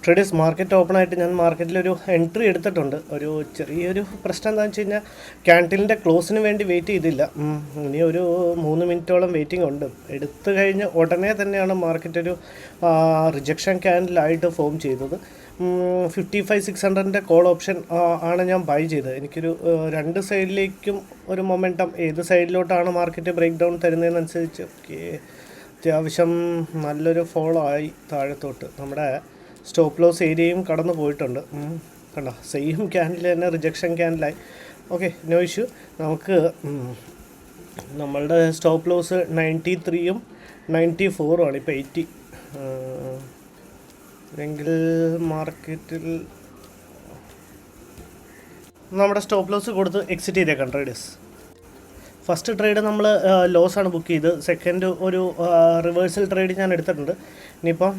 Traders market open ആയിട്ട് ഞാൻ മാർക്കറ്റിലൊരു entry എടുത്തിട്ടുണ്ട്. ഒരു ചെറിയൊരു പ്രശ്നം എന്താണെന്ന് വെച്ച് കഴിഞ്ഞാൽ ക്യാൻറ്റീലിൻ്റെ ക്ലോസിന് വേണ്ടി വെയിറ്റ് ചെയ്തില്ല. ഇനി ഒരു 3 മിനിറ്റോളം വെയിറ്റിംഗ് ഉണ്ട്. എടുത്തു കഴിഞ്ഞ് ഉടനെ തന്നെയാണ് മാർക്കറ്റ് ഒരു റിജക്ഷൻ ക്യാൻഡിലായിട്ട് ഫോം ചെയ്തത്. 55,600 കോൾ ഓപ്ഷൻ ആണ് ഞാൻ ബൈ ചെയ്തത്. എനിക്കൊരു രണ്ട് സൈഡിലേക്കും ഒരു മൊമെൻറ്റം ഏത് സൈഡിലോട്ടാണ് മാർക്കറ്റ് ബ്രേക്ക് ഡൗൺ തരുന്നതിനനുസരിച്ച് അത്യാവശ്യം നല്ലൊരു ഫോളോ ആയി താഴത്തോട്ട്. നമ്മുടെ സ്റ്റോപ്പ് ലോസ് ഏരിയയും കടന്നു പോയിട്ടുണ്ട്. കണ്ടോ, സെയിം ക്യാൻഡിൽ തന്നെ റിജക്ഷൻ ക്യാൻഡിലായി. Okay, no issue. നമുക്ക് നമ്മളുടെ സ്റ്റോപ്പ് ലോസ് 93ഉം 94ഉം ആണ്. ഇപ്പോൾ 80 എങ്കിൽ മാർക്കറ്റിൽ നമ്മുടെ സ്റ്റോപ്പ് ലോസ് കൊടുത്ത് എക്സിറ്റ് ചെയ്തേക്കാം ട്രേഡേഴ്സ്. ഫസ്റ്റ് ട്രേഡ് നമ്മൾ ലോസാണ് ബുക്ക് ചെയ്ത്. സെക്കൻഡ് ഒരു റിവേഴ്സൽ ട്രേഡ് ഞാൻ എടുത്തിട്ടുണ്ട്. ഇനിയിപ്പം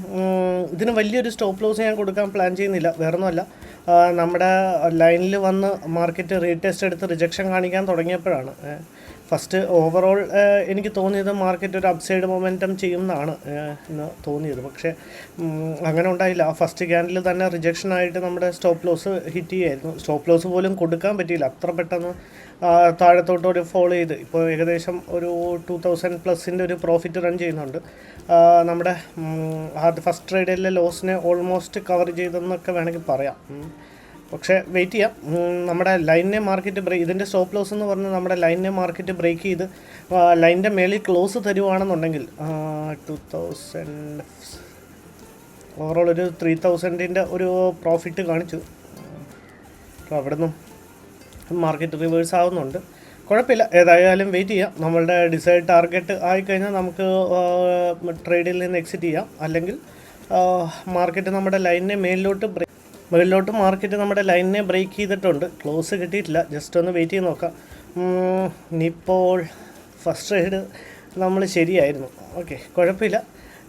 ഇതിന് വലിയൊരു സ്റ്റോപ്പ് ലോസ് ഞാൻ കൊടുക്കാൻ പ്ലാൻ ചെയ്യുന്നില്ല. വേറൊന്നുമല്ല, നമ്മുടെ ലൈനിൽ വന്ന് മാർക്കറ്റ് റീടെസ്റ്റ് എടുത്ത് റിജക്ഷൻ കാണിക്കാൻ തുടങ്ങിയപ്പോഴാണ് ഫസ്റ്റ് ഓവറോൾ എനിക്ക് തോന്നിയത് മാർക്കറ്റ് ഒരു അപ്സൈഡ് മൊമെൻറ്റം ചെയ്യുന്നതാണ് എന്ന് തോന്നിയത്. പക്ഷേ അങ്ങനെ ഉണ്ടായില്ല. ഫസ്റ്റ് ക്യാൻഡിൽ തന്നെ റിജക്ഷനായിട്ട് നമ്മുടെ സ്റ്റോപ്പ് ലോസ് ഹിറ്റ് ചെയ്യായിരുന്നു. സ്റ്റോപ്പ് ലോസ് പോലും കൊടുക്കാൻ പറ്റിയില്ല, അത്ര പെട്ടെന്ന് താഴത്തോട്ട് ഒരു ഫോളോ ചെയ്ത് ഇപ്പോൾ ഏകദേശം ഒരു 2000+ ഒരു പ്രോഫിറ്റ് റൺ ചെയ്യുന്നുണ്ട്. നമ്മുടെ ഫസ്റ്റ് ട്രേഡിലെ ലോസിനെ ഓൾമോസ്റ്റ് കവർ ചെയ്തെന്നൊക്കെ വേണമെങ്കിൽ പറയാം. പക്ഷേ വെയിറ്റ് ചെയ്യാം. നമ്മുടെ ലൈനിനെ മാർക്കറ്റ് ഇതിൻ്റെ സ്റ്റോപ്പ് ലോസ് എന്ന് പറഞ്ഞാൽ നമ്മുടെ ലൈനിനെ മാർക്കറ്റ് ബ്രേക്ക് ചെയ്ത് ലൈനിൻ്റെ മേളിൽ ക്ലോസ് തരുവാണെന്നുണ്ടെങ്കിൽ 2000 ഓവറോൾ ഒരു 3000-ൻ്റെ ഒരു പ്രോഫിറ്റ് കാണിച്ചു. അപ്പോൾ അവിടെ നിന്നും മാർക്കറ്റ് റിവേഴ്സ് ആവുന്നുണ്ട്. കുഴപ്പമില്ല, ഏതായാലും വെയിറ്റ് ചെയ്യാം. നമ്മളുടെ ഡിസൈഡ് ടാർഗറ്റ് ആയിക്കഴിഞ്ഞാൽ നമുക്ക് ട്രേഡിൽ നിന്ന് എക്സിറ്റ് ചെയ്യാം. അല്ലെങ്കിൽ മാർക്കറ്റ് നമ്മുടെ ലൈനിനെ മുകളിലോട്ട് മാർക്കറ്റ് നമ്മുടെ ലൈനിനെ ബ്രേക്ക് ചെയ്തിട്ടുണ്ട്. ക്ലോസ് കിട്ടിയിട്ടില്ല. ജസ്റ്റ് ഒന്ന് വെയിറ്റ് ചെയ്ത് നോക്കാം. ഇനിയിപ്പോൾ ഫസ്റ്റ് ട്രേഡ് നമ്മൾ ശരിയായിരുന്നു. ഓക്കെ, കുഴപ്പമില്ല.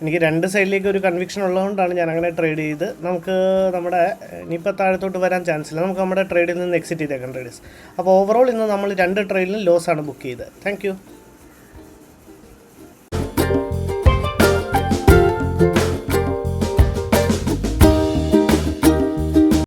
എനിക്ക് രണ്ട് സൈഡിലേക്ക് ഒരു കൺവിക്ഷൻ ഉള്ളതുകൊണ്ടാണ് ഞാൻ അങ്ങനെ ട്രേഡ് ചെയ്ത്. നമുക്ക് നമ്മുടെ ഇനിയിപ്പോൾ താഴത്തോട്ട് വരാൻ ചാൻസ് ഇല്ല. നമുക്ക് നമ്മുടെ ട്രേഡിൽ നിന്ന് എക്സിറ്റ് ചെയ്തേക്കാം ട്രേഡേഴ്സ്. അപ്പോൾ ഓവറോൾ ഇന്ന് നമ്മൾ 2 ട്രേഡിലും ലോസാണ് ബുക്ക് ചെയ്തത്. താങ്ക്